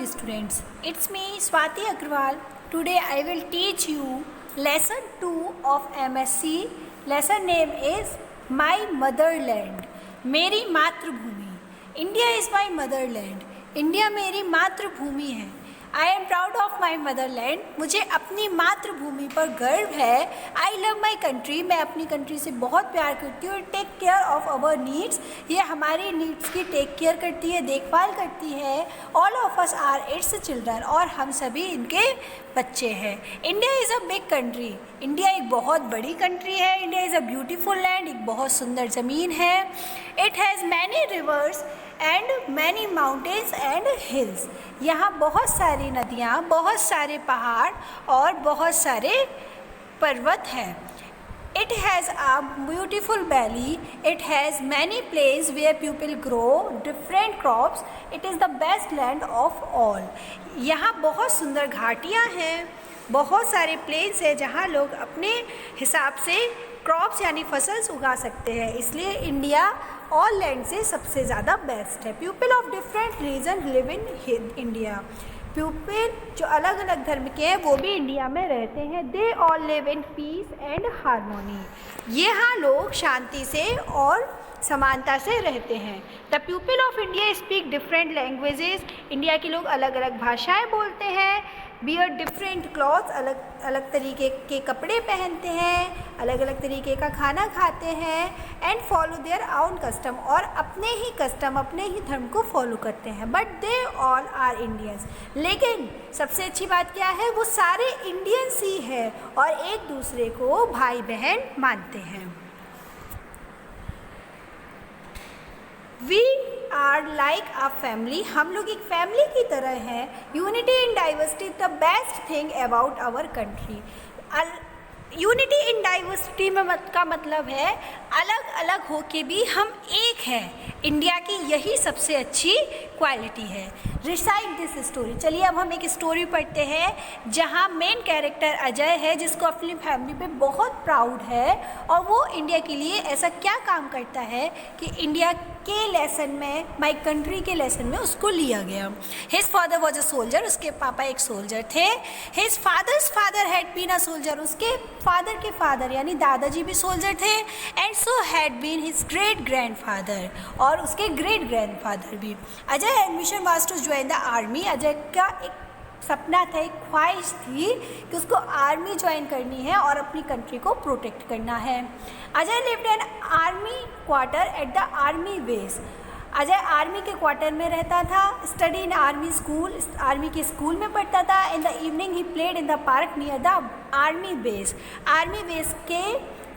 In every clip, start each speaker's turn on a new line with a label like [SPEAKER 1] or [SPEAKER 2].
[SPEAKER 1] morning students, it's me Swati Agrawal. Today I will teach you lesson 2 of MSc. Lesson name is My Motherland. मेरी मातृभूमि. India is my motherland. India मेरी मातृभूमि है. I am proud of my motherland. मुझे अपनी मातृभूमि पर गर्व है. I love my country. मैं अपनी कंट्री से बहुत प्यार करती हूँ. Take care of our needs. ये हमारी नीड्स की टेक केयर करती है, देखभाल करती है. All of us are its children. और हम सभी इनके बच्चे हैं. India is a big country. India एक बहुत बड़ी कंट्री है. India is a beautiful land. एक बहुत सुंदर ज़मीन है. It has many rivers and many mountains and hills. यहाँ बहुत सारी नदियाँ, बहुत सारे पहाड़ और बहुत सारे पर्वत हैं. It has a beautiful valley. It has many places where people grow different crops. It is the best land of all. यहाँ बहुत सुंदर घाटियाँ हैं, बहुत सारे प्लेन्स हैं जहाँ लोग अपने हिसाब से क्रॉप्स यानी फसल्स उगा सकते हैं. इसलिए इंडिया ऑल लैंड से सबसे ज़्यादा बेस्ट है. People of different region live in India. People जो अलग अलग धर्म के हैं वो भी इंडिया में रहते हैं. They all live in peace and harmony. यहाँ लोग शांति से और समानता से रहते हैं. The people of India speak different languages. India के लोग अलग अलग भाषाएं बोलते हैं. Wear different clothes. अलग अलग तरीके के कपड़े पहनते हैं, अलग अलग तरीके का खाना खाते हैं. And follow their own custom. और अपने ही कस्टम, अपने ही धर्म को फॉलो करते हैं. But they all are Indians. लेकिन सबसे अच्छी बात क्या है, वो सारे इंडियंस ही है और एक दूसरे को भाई बहन मानते हैं. We are like a family. हम लोग एक फैमिली की तरह हैं. Unity in diversity the best thing about our country. Unity in diversity में का मतलब है अलग अलग होके भी हम एक हैं. इंडिया की यही सबसे अच्छी क्वालिटी है. Recite this story. चलिए अब हम एक स्टोरी पढ़ते हैं जहाँ मेन कैरेक्टर अजय है जिसको अपनी फैमिली पे बहुत प्राउड है और वो इंडिया के लिए ऐसा क्या काम करता है कि इंडिया के लेसन में, माई कंट्री के लेसन में उसको लिया गया. His father was a soldier. उसके पापा एक सोल्जर थे. His father's father had been a soldier. उसके फादर के फादर यानी दादाजी भी सोल्जर थे. And so had been his great grandfather. और उसके ग्रेट ग्रैंडफादर भी. Ajay ambition was to join the army. Ajay का एक सपना था, एक ख्वाहिश थी कि उसको आर्मी ज्वाइन करनी है और अपनी कंट्री को प्रोटेक्ट करना है. Ajay lived in army quarter at the army base. Ajay army के क्वार्टर में रहता था. Study in army school. Army के स्कूल में पढ़ता था. In the evening he played in the park near the army base. Army base के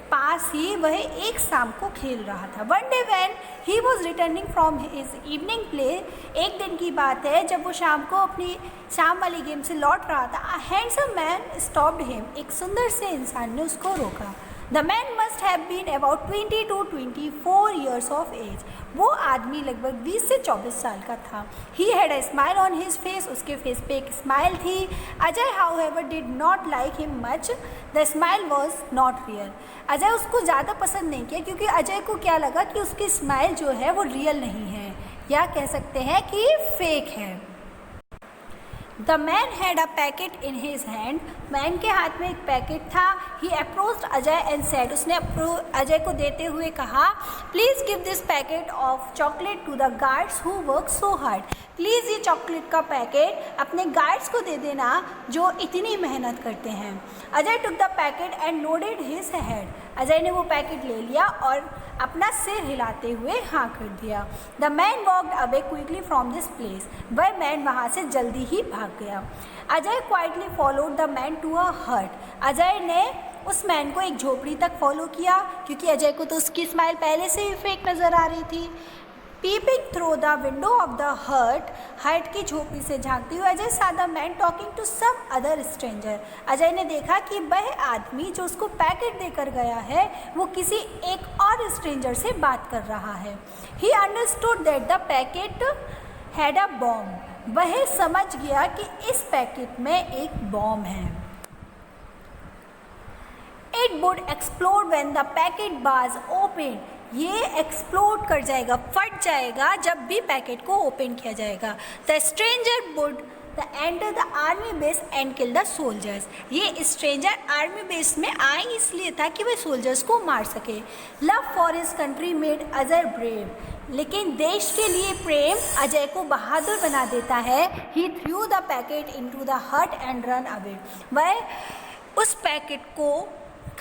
[SPEAKER 1] पास ही वह एक शाम को खेल रहा था. One day when he was returning from his evening play. एक दिन की बात है जब वो शाम को अपनी शाम वाली गेम से लौट रहा था. A handsome man stopped him. एक सुंदर से इंसान ने उसको रोका. The man must have been about 20 to 24 years of age. वो आदमी लगभग 20 से 24 साल का था. He had a smile on his face. उसके फेस पे एक स्माइल थी. Ajay however did not like him much. The smile was not real. Ajay उसको ज़्यादा पसंद नहीं किया क्योंकि अजय को क्या लगा कि उसकी स्माइल जो है वो रियल नहीं है या कह सकते हैं कि फेक है. The man had a packet in his hand. Man के हाथ में एक पैकेट था. He approached Ajay and said. उसने अजय को देते हुए कहा, please give this packet of chocolate to the guards who work so hard. Please ये चॉकलेट का पैकेट अपने गार्ड्स को दे देना जो इतनी मेहनत करते हैं. Ajay took the packet and nodded his head. Ajay ने वो पैकेट ले लिया और अपना सिर हिलाते हुए हाँ कर दिया. The man walked away quickly from this place. वह मैन वहाँ से जल्दी ही भाग गया. Ajay quietly followed the man to a hut. Ajay ने उस मैन को एक झोपड़ी तक फॉलो किया क्योंकि अजय को तो उसकी स्माइल पहले से ही फेक नज़र आ रही थी. Peeping through the window of the hut की झोपड़ी से झांकती हुई Ajay saw the man talking to some other stranger. Ajay ने देखा कि वह आदमी जो उसको पैकेट देकर गया है वो किसी एक और स्ट्रेंजर से बात कर रहा है. He understood that the packet had a bomb. वह समझ गया कि इस पैकेट में एक बॉम्ब है. It would explode when the packet was opened. ये एक्सप्लोड कर जाएगा, फट जाएगा जब भी पैकेट को ओपन किया जाएगा। The stranger would enter the army base and kill the soldiers. ये स्ट्रेंजर आर्मी बेस में आए इसलिए था कि वह सोल्जर्स को मार सके। Love for his country made Ajay brave. लेकिन देश के लिए प्रेम अजय को बहादुर बना देता है। He threw the packet into the hut and ran away. वह उस पैकेट को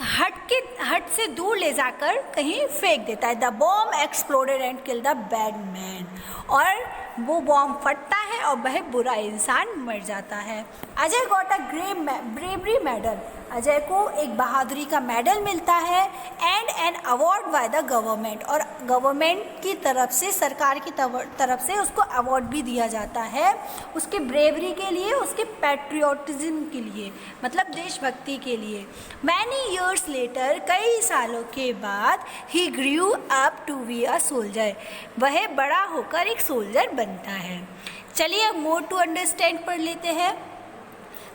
[SPEAKER 1] हट से दूर ले जाकर कहीं फेंक देता है। The bomb exploded and kill the bad man. और वो बॉम्ब फटता है और वह बुरा इंसान मर जाता है। Ajay got a bravery medal. Ajay को एक बहादुरी का मेडल मिलता है and an award by the government. और गवर्नमेंट की तरफ से, सरकार की तरफ से उसको अवार्ड भी दिया जाता है उसके ब्रेवरी के लिए, उसके पैट्रियोटिज्म के लिए, मतलब देशभक्ति के लिए। मैनी ईयर्स लेटर, कई सालों के बाद, he grew up to be a soldier. वह बड़ा होकर एक सोल्जर बनता है। चलिए अब मोर टू अंडरस्टैंड पढ़ लेते हैं।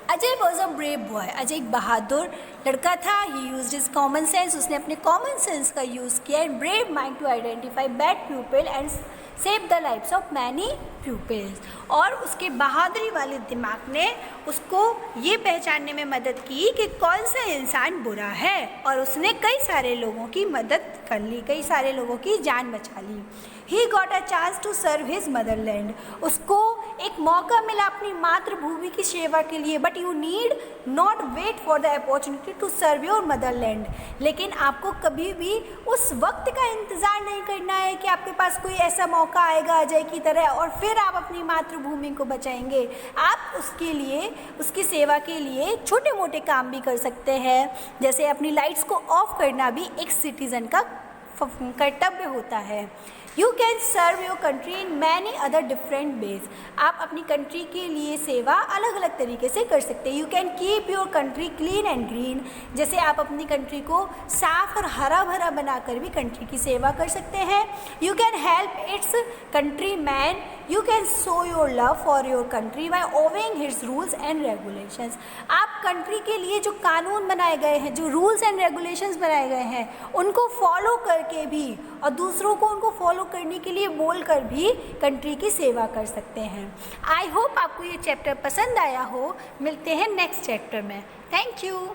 [SPEAKER 1] Ajay was a brave boy. Ajay एक बहादुर लड़का था। He used his common sense. उसने अपने कॉमन सेंस का यूज़ किया। And brave mind to identify bad people and save the lifes of many peoples. और उसके बहादुरी वाले दिमाग ने उसको ये पहचानने में मदद की कि कौन सा इंसान बुरा है, और उसने कई सारे लोगों की मदद कर ली, कई सारे लोगों की जान बचा ली। He got a chance to serve his motherland. उसको एक मौका मिला अपनी मातृभूमि की सेवा के लिए। But you need not wait for the opportunity to serve your motherland. लेकिन आपको कभी भी उस वक्त का इंतज़ार नहीं करना है कि आपके पास कोई ऐसा मौका आएगा अजय की तरह और फिर आप अपनी मातृभूमि को बचाएंगे। आप उसके लिए, उसकी सेवा के लिए छोटे मोटे काम भी कर सकते हैं, जैसे अपनी लाइट्स को ऑफ करना भी एक सिटीज़न का कर्तव्य होता है। You can serve your country in many other different ways. आप अपनी कंट्री के लिए सेवा अलग अलग तरीके से कर सकते हैं। You can keep your country clean and green. जैसे आप अपनी कंट्री को साफ और हरा भरा बनाकर भी कंट्री की सेवा कर सकते हैं। You can help it's country man. You can show your love for your country bye obeying hits rules and regulations. आप कंट्री के लिए जो कानून बनाए गए हैं, जो रूल्स एंड रेगुलेशंस बनाए गए हैं, उनको फॉलो करके भी और दूसरों को उनको फॉलो करने के लिए बोलकर भी कंट्री की सेवा कर सकते हैं। आई होप आपको ये चैप्टर पसंद आया हो। मिलते हैं नेक्स्ट चैप्टर में। Thank you.